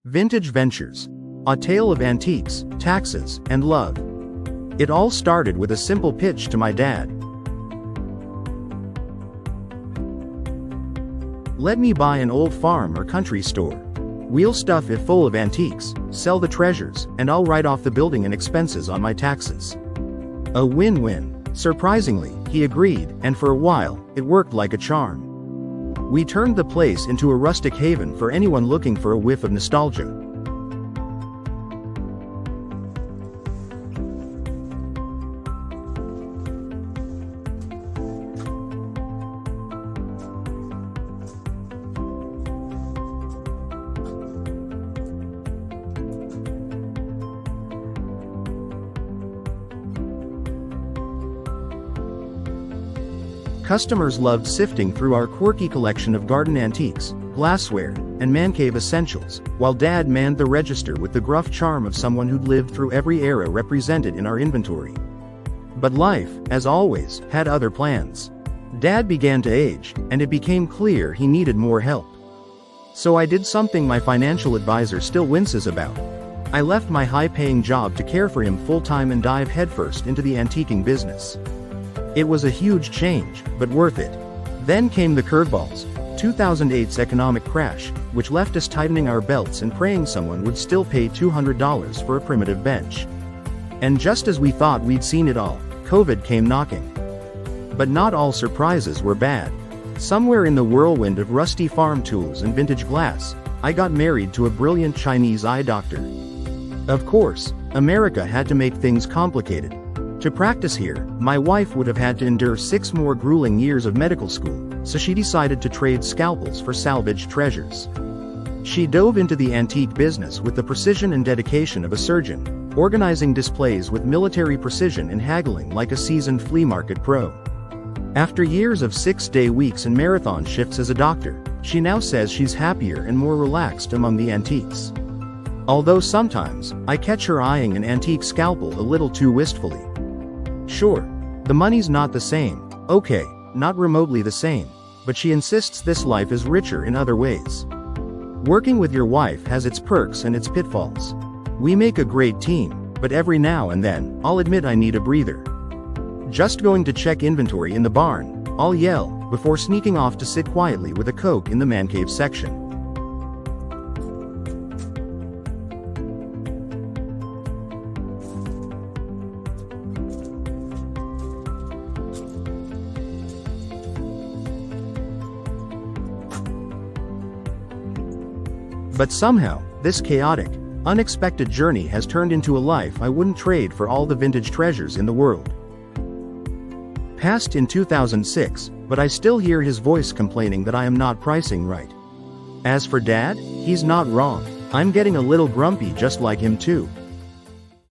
Vintage Ventures. A tale of antiques, taxes, and love. It all started with a simple pitch to my dad. Let me buy an old farm or country store. We'll stuff it full of antiques, sell the treasures, and I'll write off the building and expenses on my taxes. A win-win. Surprisingly, he agreed, and for a while, it worked like a charm. We turned the place into a rustic haven for anyone looking for a whiff of nostalgia. Customers loved sifting through our quirky collection of garden antiques, glassware, and man cave essentials, while Dad manned the register with the gruff charm of someone who'd lived through every era represented in our inventory. But life, as always, had other plans. Dad began to age, and it became clear he needed more help. So I did something my financial advisor still winces about. I left my high-paying job to care for him full-time and dive headfirst into the antiquing business. It was a huge change, but worth it. Then came the curveballs. 2008's economic crash, which left us tightening our belts and praying someone would still pay $200 for a primitive bench. And just as we thought we'd seen it all, COVID came knocking. But not all surprises were bad. Somewhere in the whirlwind of rusty farm tools and vintage glass, I got married to a brilliant Chinese eye doctor. Of course, America had to make things complicated. To practice here, my wife would have had to endure 6 more grueling years of medical school, so she decided to trade scalpels for salvaged treasures. She dove into the antique business with the precision and dedication of a surgeon, organizing displays with military precision and haggling like a seasoned flea market pro. After years of 6-day weeks and marathon shifts as a doctor, she now says she's happier and more relaxed among the antiques. Although sometimes, I catch her eyeing an antique scalpel a little too wistfully. Sure, the money's not the same, okay, not remotely the same, but she insists this life is richer in other ways. Working with your wife has its perks and its pitfalls. We make a great team, but every now and then, I'll admit I need a breather. Just going to check inventory in the barn, I'll yell, before sneaking off to sit quietly with a Coke in the man cave section. But somehow, this chaotic, unexpected journey has turned into a life I wouldn't trade for all the vintage treasures in the world. Passed in 2006, but I still hear his voice complaining that I am not pricing right. As for Dad, he's not wrong. I'm getting a little grumpy just like him too.